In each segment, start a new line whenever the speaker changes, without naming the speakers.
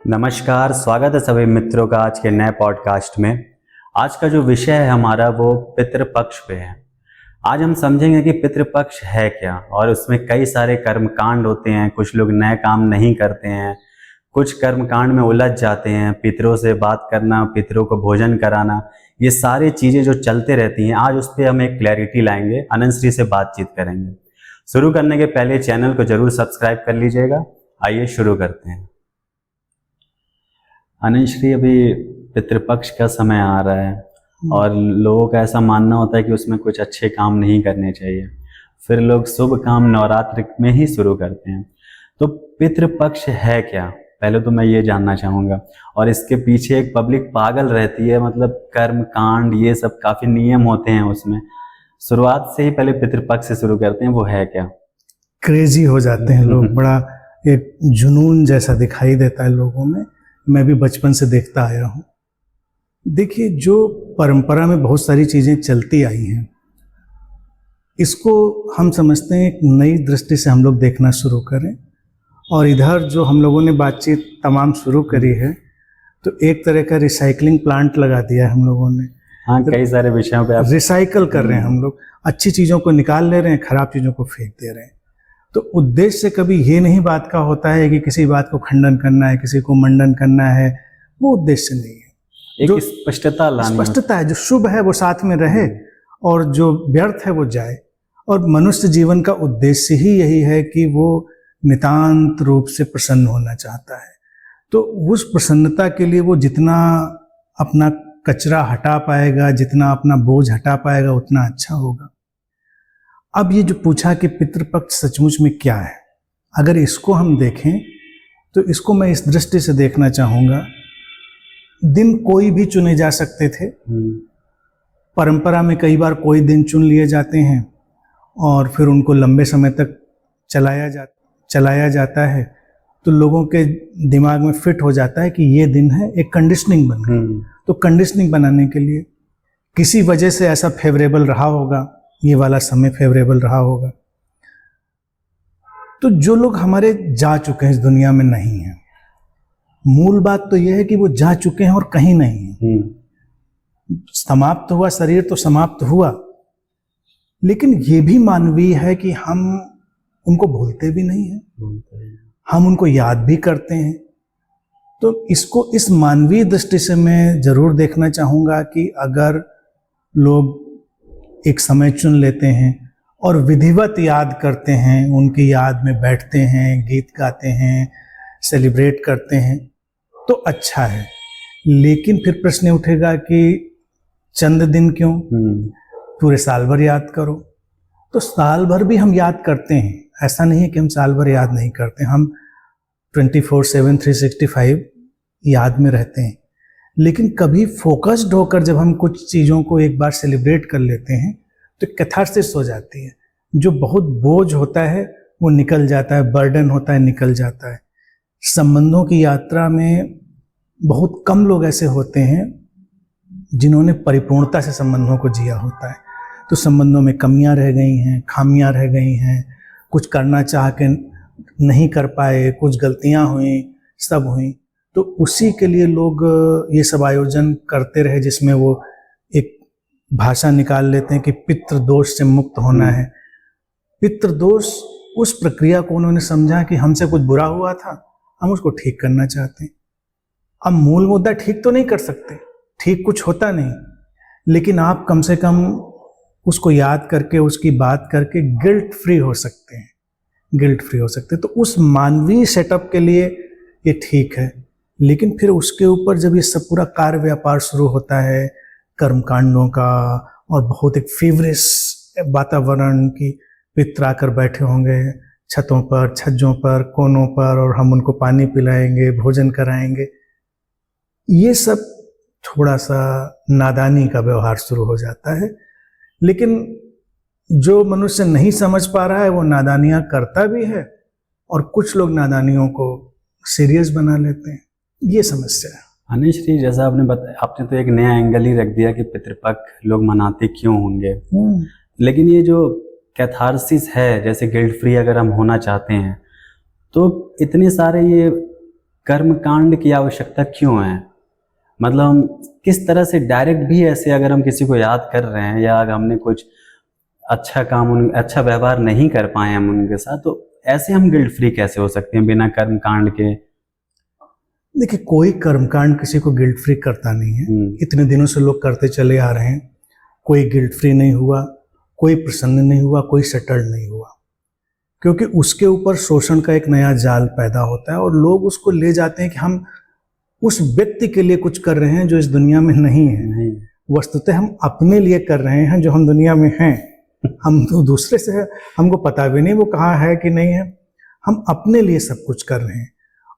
नमस्कार, स्वागत है सभी मित्रों का आज के नए पॉडकास्ट में। आज का जो विषय है हमारा वो पितृपक्ष पे है। आज हम समझेंगे कि पितृपक्ष है क्या और उसमें कई सारे कर्मकांड होते हैं। कुछ लोग नए काम नहीं करते हैं, कुछ कर्मकांड में उलझ जाते हैं। पितरों से बात करना, पितरों को भोजन कराना, ये सारी चीज़ें जो चलते रहती हैं, आज उस पर हम एक क्लैरिटी लाएंगे, अनंत श्री से बातचीत करेंगे। शुरू करने के पहले चैनल को जरूर सब्सक्राइब कर लीजिएगा। आइए शुरू करते हैं। अनंत श्री, अभी पितृपक्ष का समय आ रहा है और लोगों का ऐसा मानना होता है कि उसमें कुछ अच्छे काम नहीं करने चाहिए। फिर लोग शुभ काम नवरात्रि में ही शुरू करते हैं। तो पितृपक्ष है क्या, पहले तो मैं ये जानना चाहूँगा। और इसके पीछे एक पब्लिक पागल रहती है, मतलब कर्म कांड ये सब काफ़ी नियम होते हैं उसमें। शुरुआत से ही पहले पितृपक्ष से शुरू करते हैं, वो है क्या?
क्रेजी हो जाते हैं लोग, बड़ा एक जुनून जैसा दिखाई देता है लोगों में। मैं भी बचपन से देखता आया हूँ। देखिए, जो परंपरा में बहुत सारी चीज़ें चलती आई हैं, इसको हम समझते हैं एक नई दृष्टि से हम लोग देखना शुरू करें। और इधर जो हम लोगों ने बातचीत तमाम शुरू करी है, तो एक तरह का रिसाइकलिंग प्लांट लगा दिया है हम लोगों ने।
हाँ, कई सारे विषयों पे आप
रिसाइकल कर रहे हैं हम लोग। अच्छी चीज़ों को निकाल ले रहे हैं, खराब चीज़ों को फेंक दे रहे हैं। तो उद्देश्य कभी ये नहीं बात का होता है कि किसी बात को खंडन करना है, किसी को मंडन करना है, वो उद्देश्य नहीं है।
एक
जो
स्पष्टता लानी
स्पष्टता है, जो शुभ है वो साथ में रहे और जो व्यर्थ है वो जाए। और मनुष्य जीवन का उद्देश्य ही यही है कि वो नितांत रूप से प्रसन्न होना चाहता है। तो उस प्रसन्नता के लिए वो जितना अपना कचरा हटा पाएगा, जितना अपना बोझ हटा पाएगा, उतना अच्छा होगा। अब ये जो पूछा कि पितृपक्ष सचमुच में क्या है, अगर इसको हम देखें तो इसको मैं इस दृष्टि से देखना चाहूँगा। दिन कोई भी चुने जा सकते थे। परंपरा में कई बार कोई दिन चुन लिए जाते हैं और फिर उनको लंबे समय तक चलाया जाता है। तो लोगों के दिमाग में फिट हो जाता है कि ये दिन है, एक कंडीशनिंग बन गई। तो कंडीशनिंग बनाने के लिए किसी वजह से ऐसा फेवरेबल रहा होगा, ये वाला समय फेवरेबल रहा होगा। तो जो लोग हमारे जा चुके हैं इस दुनिया में नहीं हैं, मूल बात तो यह है कि वो जा चुके हैं और कहीं नहीं है। समाप्त हुआ शरीर तो समाप्त हुआ, लेकिन ये भी मानवीय है कि हम उनको भूलते भी नहीं हैं, हम उनको याद भी करते हैं। तो इसको इस मानवीय दृष्टि से मैं जरूर देखना चाहूँगा कि अगर लोग एक समय चुन लेते हैं और विधिवत याद करते हैं, उनकी याद में बैठते हैं, गीत गाते हैं, सेलिब्रेट करते हैं, तो अच्छा है। लेकिन फिर प्रश्न उठेगा कि चंद दिन क्यों, पूरे साल भर याद करो। तो साल भर भी हम याद करते हैं, ऐसा नहीं है कि हम साल भर याद नहीं करते। हम 24/7 365 याद में रहते हैं। लेकिन कभी फोकस्ड होकर जब हम कुछ चीज़ों को एक बार सेलिब्रेट कर लेते हैं तो कैथार्सिस हो जाती है। जो बहुत बोझ होता है वो निकल जाता है, बर्डन होता है निकल जाता है। संबंधों की यात्रा में बहुत कम लोग ऐसे होते हैं जिन्होंने परिपूर्णता से संबंधों को जिया होता है। तो संबंधों में कमियां रह गई हैं, खामियां रह गई हैं, कुछ करना चाह के नहीं कर पाए, कुछ गलतियां हुई, सब हुई। तो उसी के लिए लोग ये सब आयोजन करते रहे, जिसमें वो एक भाषा निकाल लेते हैं कि पितृदोष से मुक्त होना है। पितृदोष उस प्रक्रिया को उन्होंने समझा कि हमसे कुछ बुरा हुआ था, हम उसको ठीक करना चाहते हैं। अब मूल मुद्दा ठीक तो नहीं कर सकते, ठीक कुछ होता नहीं, लेकिन आप कम से कम उसको याद करके, उसकी बात करके गिल्ट फ्री हो सकते हैं, गिल्ट फ्री हो सकते हैं। तो उस मानवीय सेटअप के लिए ये ठीक है। लेकिन फिर उसके ऊपर जब ये सब पूरा कार्य व्यापार शुरू होता है कर्मकांडों का, और बहुत एक फीवरिश वातावरण की पितर आकर बैठे होंगे छतों पर, छज्जों पर, कोनों पर, और हम उनको पानी पिलाएंगे, भोजन कराएंगे, ये सब थोड़ा सा नादानी का व्यवहार शुरू हो जाता है। लेकिन जो मनुष्य नहीं समझ पा रहा है वो नादानियाँ करता भी है, और कुछ लोग नादानियों को सीरियस बना लेते हैं। ये समस्या है।
अनंत श्री, जैसा आपने बताया, आपने तो एक नया एंगल ही रख दिया कि पितृपक्ष लोग मनाते क्यों होंगे। लेकिन ये जो कैथारसिस है, जैसे गिल्ट फ्री अगर हम होना चाहते हैं, तो इतने सारे ये कर्मकांड की आवश्यकता क्यों है? मतलब हम किस तरह से डायरेक्ट भी ऐसे अगर हम किसी को याद कर रहे हैं या अगर हमने कुछ अच्छा काम अच्छा व्यवहार नहीं कर पाए हम उनके साथ, तो ऐसे हम गिल्ट फ्री कैसे हो सकते हैं बिना कर्मकांड के?
देखिए, कोई कर्मकांड किसी को गिल्ट फ्री करता नहीं है। इतने दिनों से लोग करते चले आ रहे हैं, कोई गिल्ट फ्री नहीं हुआ, कोई प्रसन्न नहीं हुआ, कोई सेटल्ड नहीं हुआ, क्योंकि उसके ऊपर शोषण का एक नया जाल पैदा होता है और लोग उसको ले जाते हैं कि हम उस व्यक्ति के लिए कुछ कर रहे हैं जो इस दुनिया में नहीं है। वस्तुतः हम अपने लिए कर रहे हैं जो हम दुनिया में हैं। हम तो दूसरे से है, हमको पता भी नहीं वो कहाँ है कि नहीं है। हम अपने लिए सब कुछ कर रहे हैं।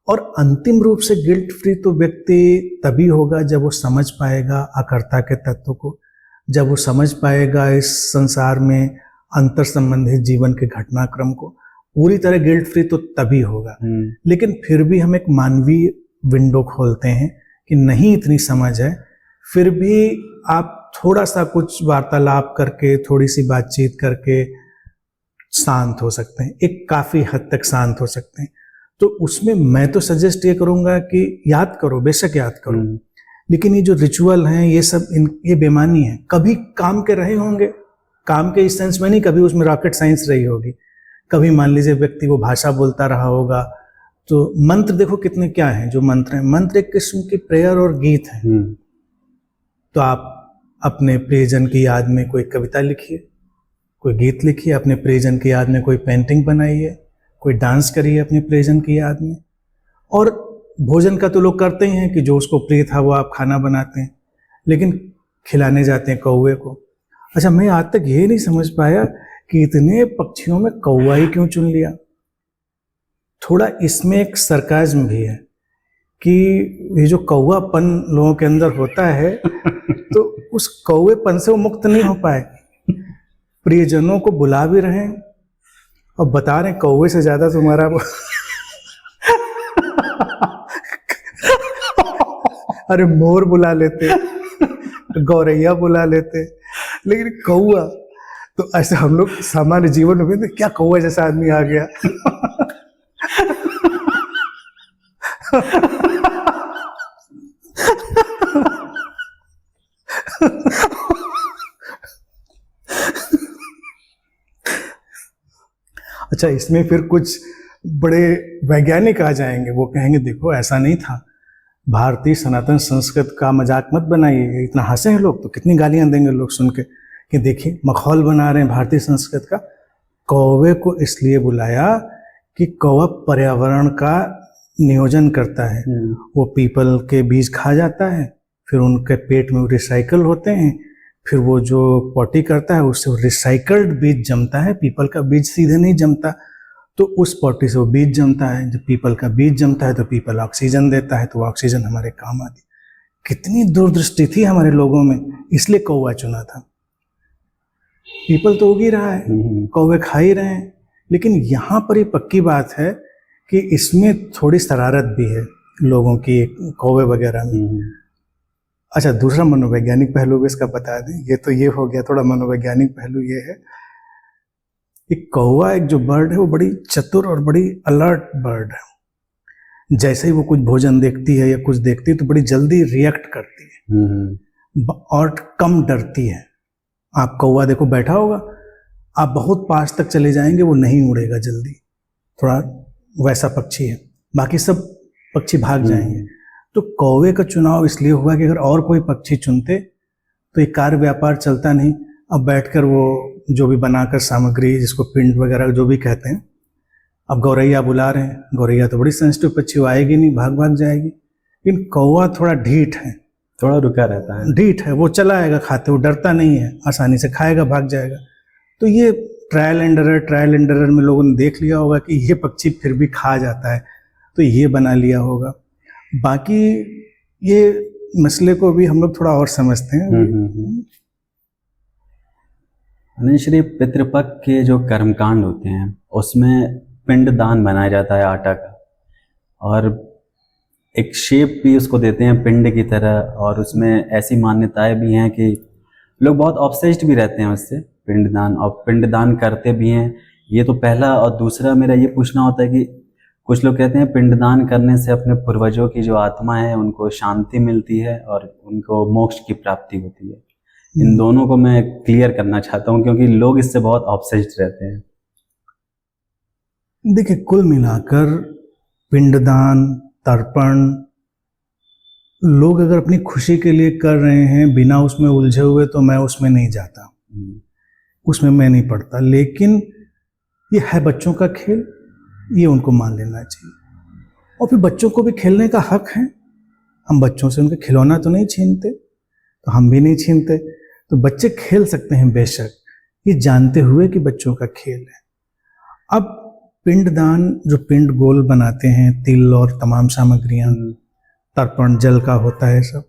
और अंतिम रूप से गिल्ट फ्री तो व्यक्ति तभी होगा जब वो समझ पाएगा अकर्ता के तत्व को, जब वो समझ पाएगा इस संसार में अंतर संबंधित जीवन के घटनाक्रम को। पूरी तरह गिल्ट फ्री तो तभी होगा। लेकिन फिर भी हम एक मानवीय विंडो खोलते हैं कि नहीं इतनी समझ है, फिर भी आप थोड़ा सा कुछ वार्तालाप करके, थोड़ी सी बातचीत करके शांत हो सकते हैं, एक काफ़ी हद तक शांत हो सकते हैं। तो उसमें मैं तो सजेस्ट ये करूँगा कि याद करो, बेशक याद करो, लेकिन ये जो रिचुअल हैं ये सब ये बेमानी है। कभी काम के रहे होंगे, काम के इस सेंस में नहीं, कभी उसमें रॉकेट साइंस रही होगी। कभी मान लीजिए व्यक्ति वो भाषा बोलता रहा होगा, तो मंत्र देखो कितने क्या हैं जो मंत्र हैं। मंत्र एक किस्म की प्रेयर और गीत है। तो आप अपने प्रियजन की याद में कोई कविता लिखिए, कोई गीत लिखिए, अपने प्रियजन की याद में कोई पेंटिंग बनाइए, कोई डांस करिए अपने प्रियजन की याद में। और भोजन का तो लोग करते ही हैं कि जो उसको प्रिय था वो आप खाना बनाते हैं, लेकिन खिलाने जाते हैं कौवे को। अच्छा, मैं आज तक ये नहीं समझ पाया कि इतने पक्षियों में कौवा ही क्यों चुन लिया। थोड़ा इसमें एक सरकाज़्म भी है कि ये जो कौवापन लोगों के अंदर होता है तो उस कौवेपन से वो मुक्त नहीं हो पाए। प्रियजनों को बुला भी रहे हैं और बता रहे हैं कौवे से ज्यादा तुम्हारा वो अरे मोर बुला लेते, गौरैया बुला लेते, लेकिन कौवा तो ऐसे हम लोग सामान्य जीवन में क्या कौवा जैसा आदमी आ गया। अच्छा, इसमें फिर कुछ बड़े वैज्ञानिक आ जाएंगे, वो कहेंगे देखो ऐसा नहीं था, भारतीय सनातन संस्कृत का मजाक मत बनाइए। इतना हंसे हैं लोग तो कितनी गालियां देंगे लोग सुन के कि देखिए मखौल बना रहे हैं भारतीय संस्कृत का। कौवे को इसलिए बुलाया कि कौवा पर्यावरण का नियोजन करता है। वो पीपल के बीज खा जाता है, फिर उनके पेट में रिसाइकल होते हैं, फिर वो जो पॉटी करता है उससे रिसाइकल्ड बीज जमता है। पीपल का बीज सीधे नहीं जमता, तो उस पॉटी से वो बीज जमता है। जब पीपल का बीज जमता है तो पीपल ऑक्सीजन देता है, तो ऑक्सीजन हमारे काम आती। कितनी दूरदृष्टि थी हमारे लोगों में, इसलिए कौवा चुना था। पीपल तो उग ही रहा है, कौवे खा ही रहे हैं। लेकिन यहाँ पर ये पक्की बात है कि इसमें थोड़ी शरारत भी है लोगों की, कौवे वगैरह में। अच्छा, दूसरा मनोवैज्ञानिक पहलू भी इसका बता दें। ये तो ये हो गया, थोड़ा मनोवैज्ञानिक पहलू ये है कि कौवा एक जो बर्ड है वो बड़ी चतुर और बड़ी अलर्ट बर्ड है। जैसे ही वो कुछ भोजन देखती है या कुछ देखती है तो बड़ी जल्दी रिएक्ट करती है और कम डरती है। आप कौवा देखो बैठा होगा, आप बहुत पास तक चले जाएंगे वो नहीं उड़ेगा जल्दी, थोड़ा वैसा पक्षी है। बाकी सब पक्षी भाग जाएंगे। तो कौवे का चुनाव इसलिए हुआ कि अगर और कोई पक्षी चुनते तो ये कार्य व्यापार चलता नहीं। अब बैठकर वो जो भी बनाकर सामग्री, जिसको पिंड वगैरह जो भी कहते हैं, अब गौरैया बुला रहे हैं, गौरैया तो बड़ी सेंसिटिव पक्षी, वो आएगी नहीं, भाग भाग जाएगी। लेकिन कौवा थोड़ा ढीठ है,
थोड़ा रुका रहता है,
ढीठ है, वो चला आएगा खाते, वो डरता नहीं है, आसानी से खाएगा, भाग जाएगा। तो ये ट्रायल एंड एरर में लोगों ने देख लिया होगा कि ये पक्षी फिर भी खा जाता है, तो ये बना लिया होगा। बाकी ये मसले को भी हम लोग थोड़ा और समझते हैं।
श्री पितृपक्ष के जो कर्मकांड होते हैं उसमें पिंडदान बनाया जाता है आटा का, और एक शेप भी उसको देते हैं पिंड की तरह। और उसमें ऐसी मान्यताएं भी हैं कि लोग बहुत ऑब्सेस्ड भी रहते हैं उससे, पिंडदान, और पिंडदान करते भी हैं। ये तो पहला। और दूसरा मेरा ये पूछना होता है कि कुछ लोग कहते हैं पिंडदान करने से अपने पूर्वजों की जो आत्मा है उनको शांति मिलती है और उनको मोक्ष की प्राप्ति होती है। इन दोनों को मैं क्लियर करना चाहता हूँ क्योंकि लोग इससे बहुत ऑब्सेस्ड रहते हैं।
देखिए, कुल मिलाकर पिंडदान, तर्पण लोग अगर अपनी खुशी के लिए कर रहे हैं बिना उसमें उलझे हुए, तो मैं उसमें नहीं जाता, उसमें मैं नहीं पढ़ता। लेकिन ये है बच्चों का खेल, ये उनको मान लेना चाहिए। और फिर बच्चों को भी खेलने का हक है। हम बच्चों से उनके खिलौना तो नहीं छीनते, तो हम भी नहीं छीनते, तो बच्चे खेल सकते हैं बेशक, ये जानते हुए कि बच्चों का खेल है। अब पिंडदान, जो पिंड गोल बनाते हैं, तिल और तमाम सामग्रियां, तर्पण जल का होता है सब,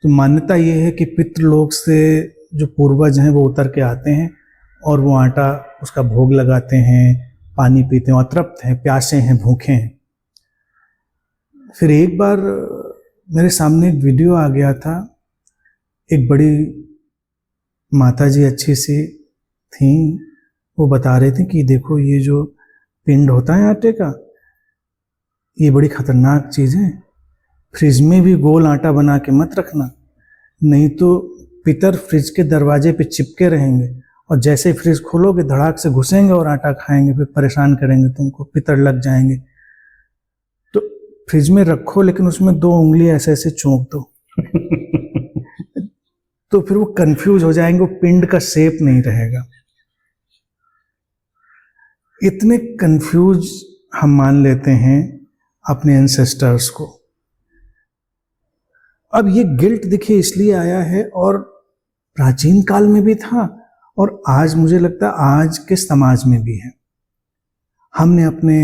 तो मान्यता ये है कि पितृलोक से जो पूर्वज हैं वो उतर के आते हैं और वो आटा उसका भोग लगाते हैं, पानी पीते हैं, अतृप्त हैं, प्यासे हैं, भूखे हैं। फिर एक बार मेरे सामने एक वीडियो आ गया था, एक बड़ी माताजी अच्छी सी थी, वो बता रहे थे कि देखो ये जो पिंड होता है आटे का, ये बड़ी खतरनाक चीज़ है, फ्रिज में भी गोल आटा बना के मत रखना, नहीं तो पितर फ्रिज के दरवाजे पे चिपके रहेंगे और जैसे ही फ्रिज खोलोगे धड़ाक से घुसेंगे और आटा खाएंगे, फिर परेशान करेंगे तुमको, पितर लग जाएंगे। तो फ्रिज में रखो लेकिन उसमें 2 उंगली ऐसे ऐसे चोंक दो तो फिर वो कंफ्यूज हो जाएंगे, वो पिंड का शेप नहीं रहेगा। इतने कंफ्यूज हम मान लेते हैं अपने एंसेस्टर्स को। अब ये गिल्ट देखिए इसलिए आया है, और प्राचीन काल में भी था और आज मुझे लगता है आज के समाज में भी है। हमने अपने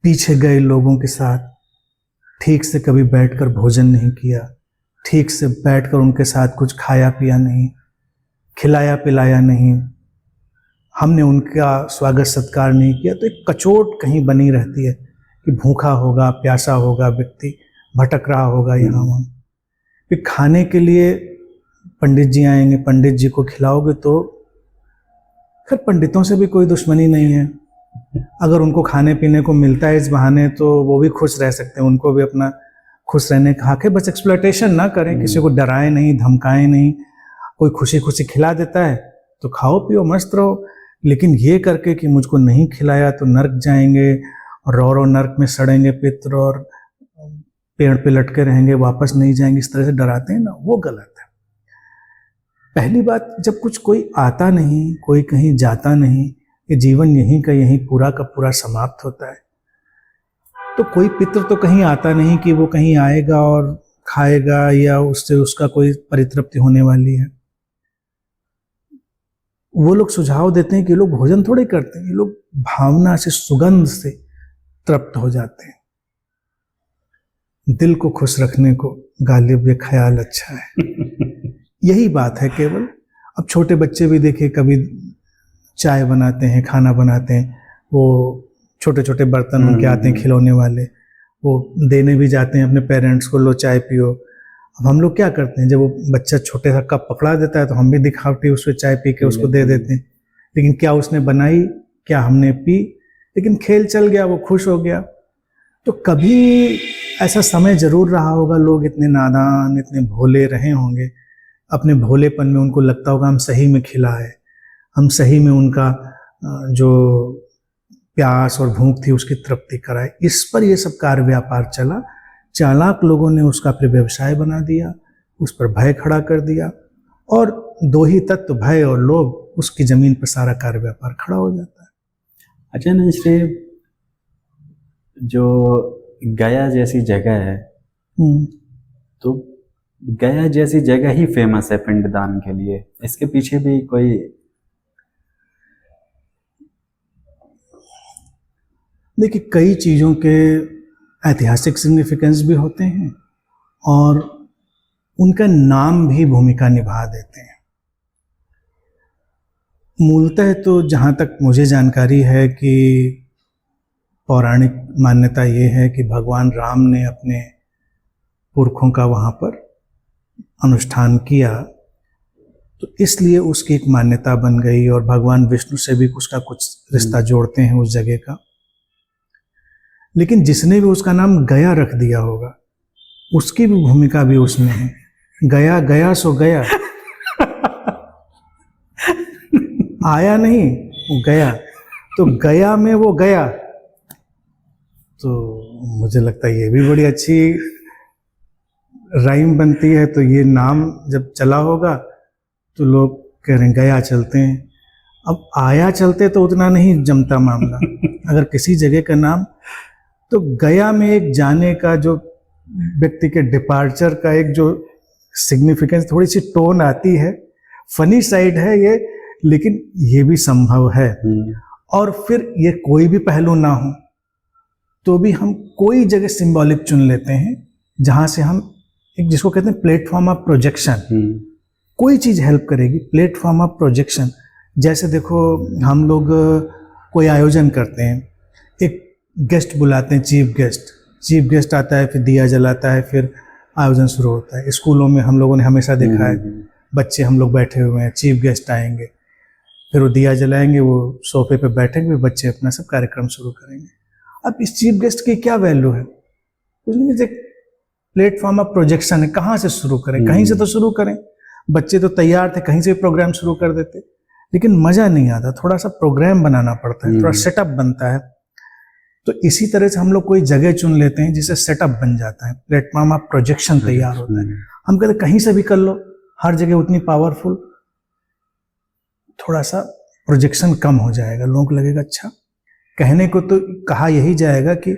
पीछे गए लोगों के साथ ठीक से कभी बैठकर भोजन नहीं किया, ठीक से बैठकर उनके साथ कुछ खाया पिया नहीं, खिलाया पिलाया नहीं, हमने उनका स्वागत सत्कार नहीं किया, तो एक कचोट कहीं बनी रहती है कि भूखा होगा, प्यासा होगा, व्यक्ति भटक रहा होगा यहाँ वहाँ। फिर खाने के लिए पंडित जी आएंगे, पंडित जी को खिलाओगे तो खैर पंडितों से भी कोई दुश्मनी नहीं है, अगर उनको खाने पीने को मिलता है इस बहाने तो वो भी खुश रह सकते हैं, उनको भी अपना खुश रहने का हक है। बस एक्सप्लॉयटेशन ना करें, किसी को डराएं नहीं, धमकाएं नहीं। कोई खुशी खुशी खिला देता है तो खाओ पियो मस्त रहो, लेकिन ये करके कि मुझको नहीं खिलाया तो नर्क जाएंगे और रो नर्क में सड़ेंगे पितर और पेड़ पे लटके रहेंगे, वापस नहीं जाएंगे, इस तरह से डराते हैं ना, वो गलत है। पहली बात, जब कुछ कोई आता नहीं, कोई कहीं जाता नहीं, ये जीवन यहीं का यहीं पूरा का पूरा समाप्त होता है, तो कोई पितर तो कहीं आता नहीं कि वो कहीं आएगा और खाएगा या उससे उसका कोई परितृप्ति होने वाली है। वो लोग सुझाव देते हैं कि लोग भोजन थोड़े करते हैं, ये लोग भावना से, सुगंध से तृप्त हो जाते हैं। दिल को खुश रखने को गालिब ये ख्याल अच्छा है यही बात है केवल। अब छोटे बच्चे भी देखिए, कभी चाय बनाते हैं, खाना बनाते हैं, वो छोटे छोटे बर्तन उनके आते हैं खिलौने वाले, वो देने भी जाते हैं अपने पेरेंट्स को, लो चाय पियो। अब हम लोग क्या करते हैं, जब वो बच्चा छोटे सा कप पकड़ा देता है तो हम भी दिखावटी उससे चाय पी के उसको दे देते हैं, लेकिन क्या उसने बनाई, क्या हमने पी, लेकिन खेल चल गया, वो खुश हो गया। तो कभी ऐसा समय जरूर रहा होगा, लोग इतने नादान, इतने भोले रहे होंगे, अपने भोलेपन में उनको लगता होगा हम सही में खिलाए, हम सही में उनका जो प्यास और भूख थी उसकी तृप्ति कराए। इस पर ये सब कार्य व्यापार चला। चालाक लोगों ने उसका फिर व्यवसाय बना दिया, उस पर भय खड़ा कर दिया, और 2 ही तत्व, भय और लोभ, उसकी जमीन पर सारा कार्य व्यापार खड़ा हो जाता है।
अच्छा नंजश्री, जो गया जैसी जगह है, तो गया जैसी जगह ही फेमस है पिंडदान के लिए, इसके पीछे भी कोई?
देखिए, कई चीज़ों के ऐतिहासिक सिग्निफिकेंस भी होते हैं और उनका नाम भी भूमिका निभा देते हैं। मूलतः तो जहाँ तक मुझे जानकारी है कि पौराणिक मान्यता ये है कि भगवान राम ने अपने पुरखों का वहाँ पर अनुष्ठान किया, तो इसलिए उसकी एक मान्यता बन गई, और भगवान विष्णु से भी उसका कुछ रिश्ता जोड़ते हैं उस जगह का। लेकिन जिसने भी उसका नाम गया रख दिया होगा, उसकी भी भूमिका भी उसमें है। गया गया सो गया, आया नहीं, वो गया, तो गया में वो गया। तो मुझे लगता है ये भी बड़ी अच्छी राइम बनती है। तो ये नाम जब चला होगा तो लोग कह रहे हैं गया चलते हैं। अब आया चलते तो उतना नहीं जमता मामला। अगर किसी जगह का नाम, तो गया में एक जाने का जो व्यक्ति के डिपार्चर का एक जो सिग्निफिकेंस, थोड़ी सी टोन आती है, फनी साइड है ये, लेकिन ये भी संभव है। और फिर ये कोई भी पहलू ना हो तो भी हम कोई जगह सिंबॉलिक चुन लेते हैं जहां से हम एक, जिसको कहते हैं प्लेटफॉर्म ऑफ प्रोजेक्शन, कोई चीज हेल्प करेगी। प्लेटफॉर्म ऑफ प्रोजेक्शन, जैसे देखो हम लोग कोई आयोजन करते हैं, एक गेस्ट बुलाते हैं, चीफ गेस्ट आता है, फिर दिया जलाता है, फिर आयोजन शुरू होता है। स्कूलों में हम लोगों ने हमेशा देखा है, बच्चे हम लोग बैठे हुए हैं, चीफ गेस्ट आएंगे, फिर वो दिया जलाएंगे, वो सोफे पे बैठेंगे, बच्चे अपना सब कार्यक्रम शुरू करेंगे। अब इस चीफ गेस्ट की क्या वैल्यू है? कुछ नहीं, एक प्लेटफॉर्म ऑफ प्रोजेक्शन है। कहाँ से शुरू करें? कहीं से तो शुरू करें। बच्चे तो तैयार थे, कहीं से भी प्रोग्राम शुरू कर देते, लेकिन मजा नहीं आता। थोड़ा सा प्रोग्राम बनाना पड़ता है, थोड़ा सेटअप बनता है। तो इसी तरह से हम लोग कोई जगह चुन लेते हैं जिससे सेटअप बन जाता है, प्लेटफॉर्म ऑफ प्रोजेक्शन तैयार होता है। हम कहते कहीं से भी कर लो, हर जगह उतनी पावरफुल, थोड़ा सा प्रोजेक्शन कम हो जाएगा, लोगों को लगेगा अच्छा। कहने को तो कहा यही जाएगा कि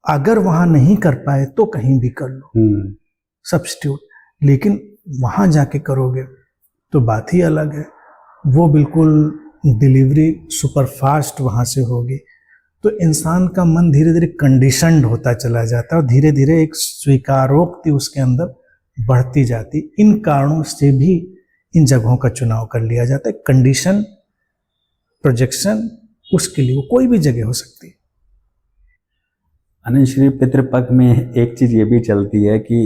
अगर वहां नहीं कर पाए तो कहीं भी कर लो सब्स्टिट्यूट, लेकिन वहां जाके करोगे तो बात ही अलग है। वो बिल्कुल डिलीवरी सुपर फास्ट वहां से होगी। तो इंसान का मन धीरे धीरे कंडीशनड होता चला जाता है और धीरे धीरे एक स्वीकारोक्ति उसके अंदर बढ़ती जाती। इन कारणों से भी इन जगहों का चुनाव कर लिया जाता है। कंडीशन, प्रोजेक्शन, उसके लिए वो कोई भी जगह हो सकती है।
अनंत श्री पितृपक्ष में एक चीज़ ये भी चलती है कि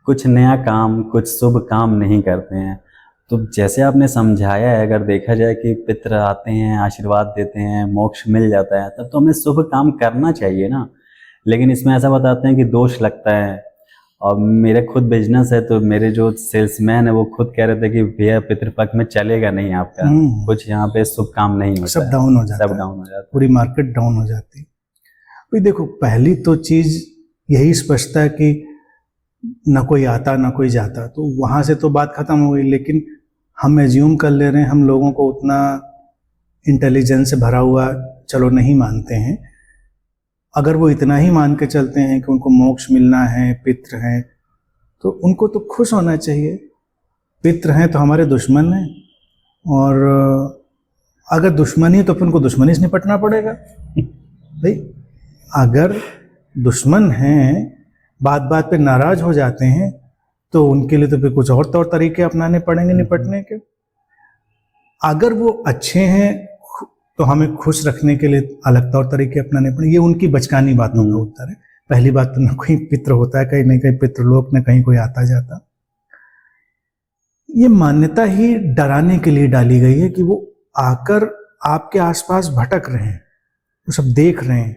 कुछ नया काम, कुछ शुभ काम नहीं करते हैं। तो जैसे आपने समझाया है, अगर देखा जाए कि पितृ आते हैं, आशीर्वाद देते हैं, मोक्ष मिल जाता है, तब तो हमें शुभ काम करना चाहिए ना। लेकिन इसमें ऐसा बताते हैं कि दोष लगता है। और मेरे खुद बिजनेस है, तो मेरे जो सेल्समैन है वो खुद कह रहे थे कि भैया पितृपक्ष में चलेगा नहीं आपका, कुछ यहाँ पे शुभ काम नहीं होता,
सब डाउन हो जाता है,
सब डाउन हो जाता है,
पूरी मार्केट डाउन हो जाती है। भाई देखो, पहली तो चीज यही स्पष्टता है कि ना कोई आता ना कोई जाता, तो वहां से तो बात खत्म हो गई। लेकिन हम एज्यूम कर ले रहे हैं, हम लोगों को उतना इंटेलिजेंस से भरा हुआ चलो नहीं मानते हैं। अगर वो इतना ही मान के चलते हैं कि उनको मोक्ष मिलना है, पितृ हैं, तो उनको तो खुश होना चाहिए। पितृ हैं तो हमारे दुश्मन हैं, और अगर दुश्मनी है तो फिर उनको दुश्मनी से निपटना पड़ेगा। भाई अगर दुश्मन हैं, बात बात पे नाराज हो जाते हैं, तो उनके लिए तो फिर कुछ और तौर तरीके अपनाने पड़ेंगे निपटने के। अगर वो अच्छे हैं तो हमें खुश रखने के लिए अलग तौर तरीके अपनाने पड़ेंगे। ये उनकी बचकानी बातों का उत्तर है। पहली बात तो न कोई पितृ होता है, कहीं न कहीं पितृलोक में कहीं कोई आता जाता। ये मान्यता ही डराने के लिए डाली गई है कि वो आकर आपके आसपास भटक रहे हैं, वो सब देख रहे हैं,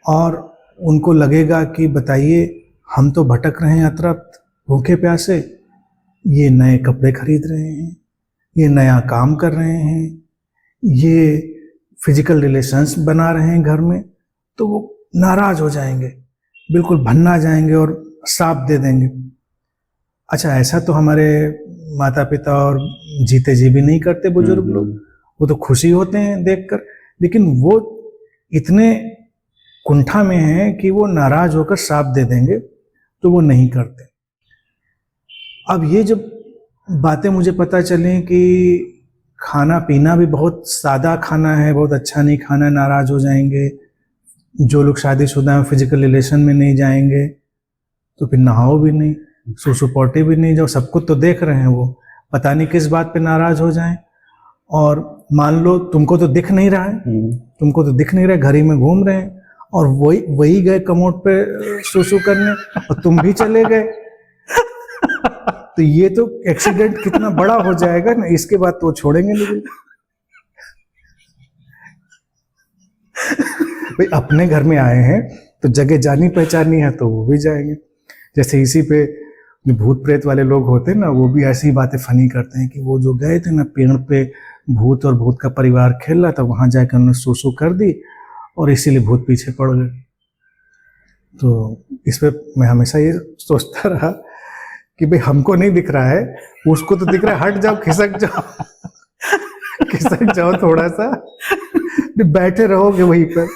और उनको लगेगा कि बताइए हम तो भटक रहे हैं अतृप्त, भूखे प्यासे, ये नए कपड़े खरीद रहे हैं, ये नया काम कर रहे हैं, ये फिजिकल रिलेशंस बना रहे हैं घर में, तो वो नाराज हो जाएंगे, बिल्कुल भन्ना जाएंगे और श्राप दे देंगे। अच्छा, ऐसा तो हमारे माता पिता और जीते जी भी नहीं करते बुजुर्ग लोग, वो तो खुशी होते हैं देखकर, लेकिन वो इतने कुंठा में हैं कि वो नाराज होकर श्राप दे देंगे, तो वो नहीं करते। अब ये जब बातें मुझे पता चलें कि खाना पीना भी बहुत सादा खाना है, बहुत अच्छा नहीं खाना, नाराज हो जाएंगे। जो लोग शादीशुदा हैं फिजिकल रिलेशन में नहीं जाएंगे, तो फिर नहाओ भी नहीं, सुसु पोटे भी नहीं जाओ, सब कुछ तो देख रहे हैं, वो पता नहीं किस बात पे नाराज हो जाएं। और मान लो तुमको तो दिख नहीं रहा है, तुमको तो दिख नहीं रहा है, घर ही में घूम रहे हैं, और वही गए कमोड पे सुसु करने और तुम भी चले गए, तो ये तो एक्सीडेंट कितना बड़ा हो जाएगा ना, इसके बाद तो छोड़ेंगे नहीं। भाई अपने घर में आए हैं तो जगह जानी पहचानी है तो वो भी जाएंगे। जैसे इसी पे जो भूत प्रेत वाले लोग होते हैं ना, वो भी ऐसी बातें फनी करते हैं कि वो जो गए थे ना पेड़ पे, भूत और भूत का परिवार खेल रहा था, वहां जाकर उन्होंने सूसू कर दी और इसीलिए भूत पीछे पड़ गए। तो इस पे मैं हमेशा ये सोचता रहा कि भाई हमको नहीं दिख रहा है, उसको तो दिख रहा है, हट जाओ, खिसक जाओ खिसक जाओ थोड़ा सा, बैठे रहोगे वहीं पर,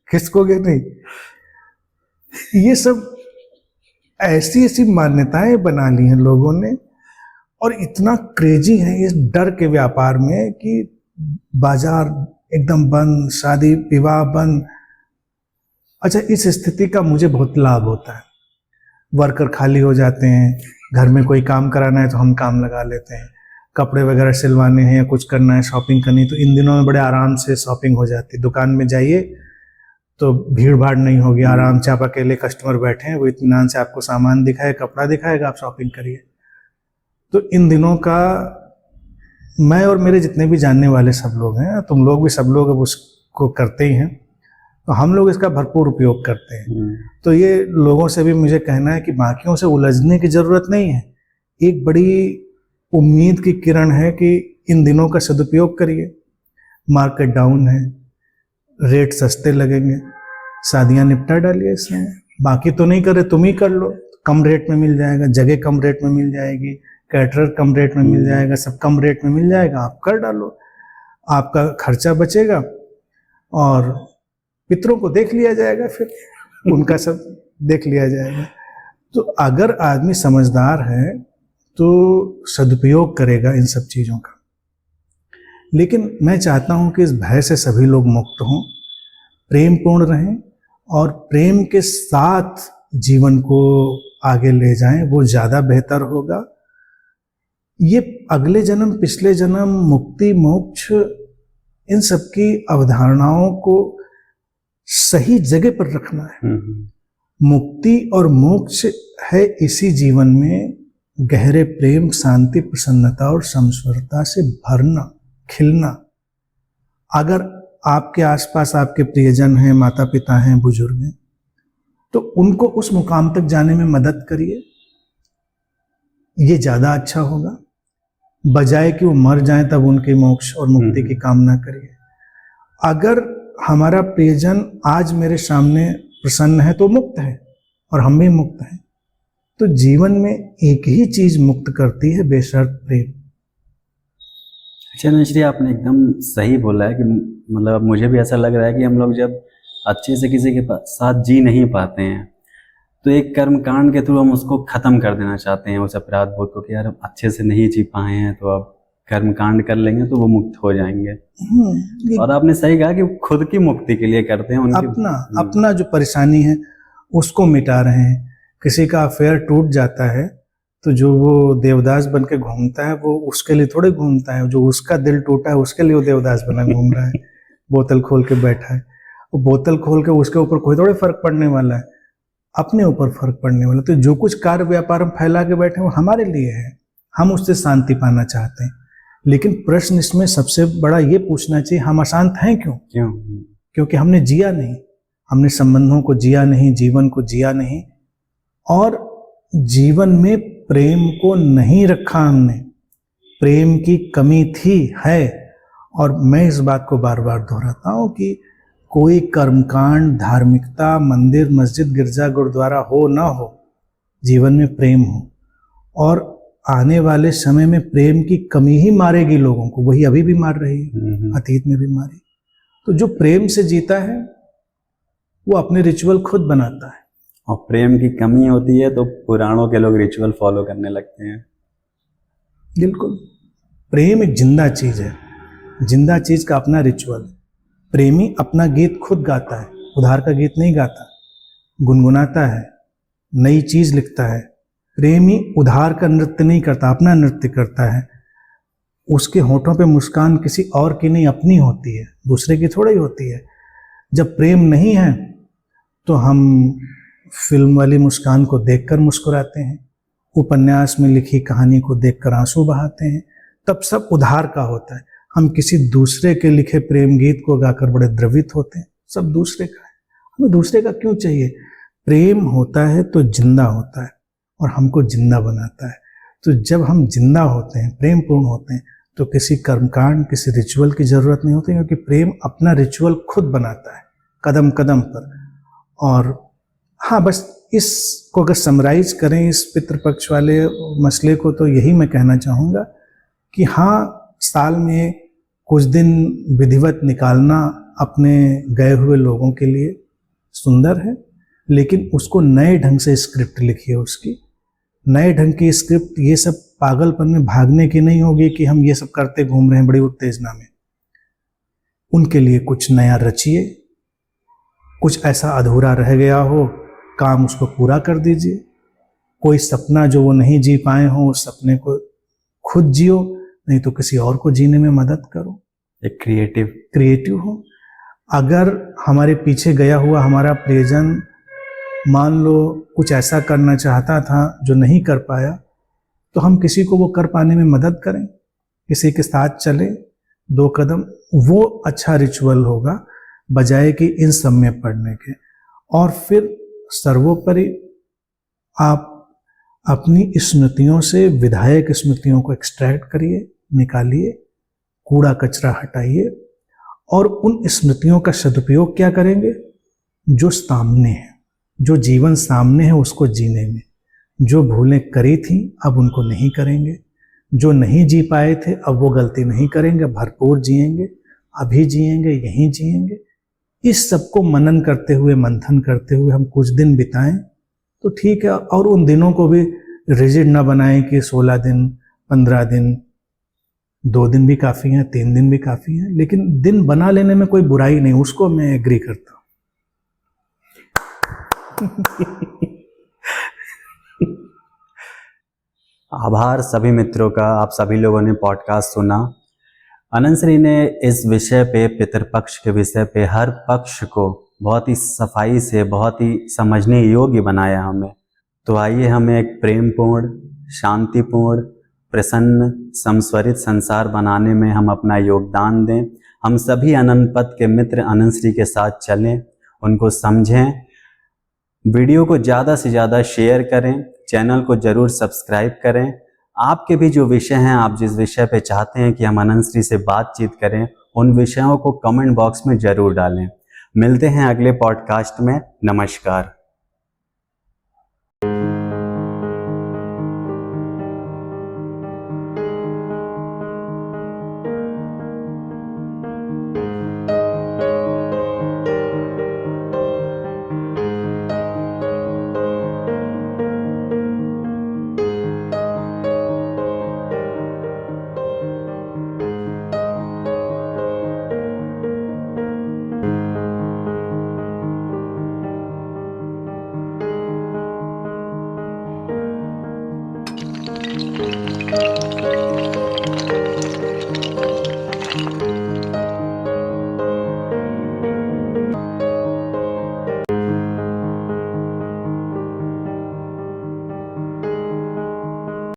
खिसकोगे नहीं। ये सब ऐसी ऐसी मान्यताएं बना ली हैं लोगों ने, और इतना क्रेजी है इस डर के व्यापार में कि बाजार एकदम बंद, शादी विवाह बंद। अच्छा, इस स्थिति का मुझे बहुत लाभ होता है। वर्कर खाली हो जाते हैं, घर में कोई काम कराना है तो हम काम लगा लेते हैं, कपड़े वगैरह सिलवाने हैं या कुछ करना है, शॉपिंग करनी, तो इन दिनों में बड़े आराम से शॉपिंग हो जाती है। दुकान में जाइए तो भीड़ भाड़ नहीं होगी, आराम से आप अकेले कस्टमर बैठे हैं, वो इत्मीनान से आपको सामान दिखाए, कपड़ा दिखाएगा, आप शॉपिंग करिए। तो इन दिनों का मैं और मेरे जितने भी जानने वाले सब लोग हैं, तुम लोग भी सब लोग अब उसको करते ही हैं, तो हम लोग इसका भरपूर उपयोग करते हैं। तो ये लोगों से भी मुझे कहना है कि बाकियों से उलझने की जरूरत नहीं है। एक बड़ी उम्मीद की किरण है कि इन दिनों का सदुपयोग करिए। मार्केट डाउन है, रेट सस्ते लगेंगे, शादियां निपटा डालिए इसमें। बाकी तो नहीं करे, तुम ही कर लो, कम रेट में मिल जाएगा, जगह कम रेट में मिल जाएगी, कैटरर कम रेट में मिल जाएगा, सब कम रेट में मिल जाएगा, आप कर डालो, आपका खर्चा बचेगा और पितरों को देख लिया जाएगा, फिर उनका सब देख लिया जाएगा। तो अगर आदमी समझदार है तो सदुपयोग करेगा इन सब चीज़ों का। लेकिन मैं चाहता हूं कि इस भय से सभी लोग मुक्त हों, प्रेम पूर्ण रहें और प्रेम के साथ जीवन को आगे ले जाएं, वो ज़्यादा बेहतर होगा। ये अगले जन्म, पिछले जन्म, मुक्ति, मोक्ष, इन सब की अवधारणाओं को सही जगह पर रखना है। मुक्ति और मोक्ष है इसी जीवन में गहरे प्रेम, शांति, प्रसन्नता और समस्वरता से भरना, खिलना। अगर आपके आसपास आपके प्रियजन हैं, माता पिता हैं, बुजुर्ग हैं, तो उनको उस मुकाम तक जाने में मदद करिए, ये ज़्यादा अच्छा होगा, बजाय कि वो मर जाएं तब उनके मोक्ष और मुक्ति की कामना करिए। अगर हमारा प्रियजन आज मेरे सामने प्रसन्न है तो मुक्त है और हम भी मुक्त हैं, तो जीवन में एक ही चीज मुक्त करती है, बेशर्त प्रेम।
चंद्र श्री, आपने एकदम सही बोला है कि मतलब मुझे भी ऐसा लग रहा है कि हम लोग जब अच्छे से किसी के साथ जी नहीं पाते हैं तो एक कर्म कांड के थ्रू हम उसको खत्म कर देना चाहते हैं, उस अपराध बोध को, कि यार अच्छे से नहीं जी पाए हैं तो अब कर्म कांड कर लेंगे तो वो मुक्त हो जाएंगे। और आपने सही कहा कि खुद की मुक्ति के लिए करते हैं, उनकी
अपना जो परेशानी है उसको मिटा रहे हैं। किसी का अफेयर टूट जाता है तो जो वो देवदास बन के घूमता है वो उसके लिए थोड़े घूमता है, जो उसका दिल टूटा है उसके लिए वो देवदास बना घूम रहा है, बोतल खोल के बैठा है। वो बोतल खोल के उसके ऊपर कोई थोड़े फर्क पड़ने वाला है, अपने ऊपर फर्क पड़ने वाला। तो जो कुछ कार्य व्यापार हम फैला के बैठे वो हमारे लिए है, हम उससे शांति पाना चाहते हैं। लेकिन प्रश्न इसमें सबसे बड़ा ये पूछना चाहिए, हम अशांत हैं क्यों? क्योंकि हमने जिया नहीं, हमने संबंधों को जिया नहीं, जीवन को जिया नहीं, और जीवन में प्रेम को नहीं रखा हमने। प्रेम की कमी थी, है, और मैं इस बात को बार बार दोहराता हूँ कि कोई कर्मकांड, धार्मिकता, मंदिर, मस्जिद, गिरजा, गुरुद्वारा हो ना हो, जीवन में प्रेम हो। और आने वाले समय में प्रेम की कमी ही मारेगी लोगों को, वही अभी भी मार रही है, अतीत में भी मारी। तो जो प्रेम से जीता है वो अपने रिचुअल खुद बनाता है।
और प्रेम की कमी होती है तो पुराणों के लोग रिचुअल फॉलो करने लगते हैं।
बिल्कुल, प्रेम एक जिंदा चीज है, जिंदा चीज का अपना रिचुअल है। प्रेमी अपना गीत खुद गाता है, उधार का गीत नहीं गाता, गुनगुनाता है, नई चीज लिखता है। प्रेमी उधार का नृत्य नहीं करता, अपना नृत्य करता है। उसके होठों पे मुस्कान किसी और की नहीं, अपनी होती है, दूसरे की थोड़ी होती है। जब प्रेम नहीं है तो हम फिल्म वाली मुस्कान को देखकर मुस्कुराते हैं, उपन्यास में लिखी कहानी को देखकर आंसू बहाते हैं, तब सब उधार का होता है। हम किसी दूसरे के लिखे प्रेम गीत को गाकर बड़े द्रवित होते हैं, सब दूसरे का है। हमें दूसरे का क्यों चाहिए? प्रेम होता है तो जिंदा होता है और हमको जिंदा बनाता है। तो जब हम जिंदा होते हैं, प्रेम पूर्ण होते हैं, तो किसी कर्मकांड, किसी रिचुअल की जरूरत नहीं होती, क्योंकि प्रेम अपना रिचुअल खुद बनाता है कदम कदम पर। और हाँ, बस इसको अगर समराइज करें इस पितृपक्ष वाले मसले को, तो यही मैं कहना चाहूँगा कि हाँ, साल में कुछ दिन विधिवत निकालना अपने गए हुए लोगों के लिए सुंदर है, लेकिन उसको नए ढंग से स्क्रिप्ट लिखिए। उसकी नए ढंग की स्क्रिप्ट ये सब पागलपन में भागने की नहीं होगी कि हम ये सब करते घूम रहे हैं बड़ी उत्तेजना में। उनके लिए कुछ नया रचिए, कुछ ऐसा अधूरा रह गया हो काम, उसको पूरा कर दीजिए। कोई सपना जो वो नहीं जी पाए हो, उस सपने को खुद जियो, नहीं तो किसी और को जीने में मदद करो।
एक क्रिएटिव
हो। अगर हमारे पीछे गया हुआ हमारा प्रियजन मान लो कुछ ऐसा करना चाहता था जो नहीं कर पाया, तो हम किसी को वो कर पाने में मदद करें, किसी के साथ चले 2 कदम। वो अच्छा रिचुअल होगा बजाय कि इन सब में पड़ने के। और फिर सर्वोपरि आप अपनी स्मृतियों से विधायक स्मृतियों को एक्सट्रैक्ट करिए, निकालिए, कूड़ा कचरा हटाइए, और उन स्मृतियों का सदुपयोग क्या करेंगे? जो सामने है, जो जीवन सामने है उसको जीने में। जो भूलें करी थी अब उनको नहीं करेंगे, जो नहीं जी पाए थे अब वो गलती नहीं करेंगे, भरपूर जिएंगे, अभी जिएंगे, यहीं जिएंगे। इस सबको मनन करते हुए, मंथन करते हुए हम कुछ दिन बिताएं तो ठीक है। और उन दिनों को भी रिजिड ना बनाएं कि 16 दिन, 15 दिन, 2 दिन भी काफ़ी हैं, 3 दिन भी काफ़ी हैं, लेकिन दिन बना लेने में कोई बुराई नहीं, उसको मैं एग्री करता हूँ।
आभार सभी मित्रों का, आप सभी लोगों ने पॉडकास्ट सुना। अनंत श्री ने इस विषय पे, पितृपक्ष के विषय पे, हर पक्ष को बहुत ही सफाई से, बहुत ही समझने योग्य बनाया हमें। तो आइए हम एक प्रेमपूर्ण, शांतिपूर्ण, प्रसन्न, संस्वरित संसार बनाने में हम अपना योगदान दें। हम सभी अनंत पथ के मित्र अनंत श्री के साथ चलें, उनको समझें। वीडियो को ज़्यादा से ज़्यादा शेयर करें, चैनल को ज़रूर सब्सक्राइब करें। आपके भी जो विषय हैं, आप जिस विषय पे चाहते हैं कि हम अनंत श्री से बातचीत करें, उन विषयों को कमेंट बॉक्स में ज़रूर डालें। मिलते हैं अगले पॉडकास्ट में। नमस्कार।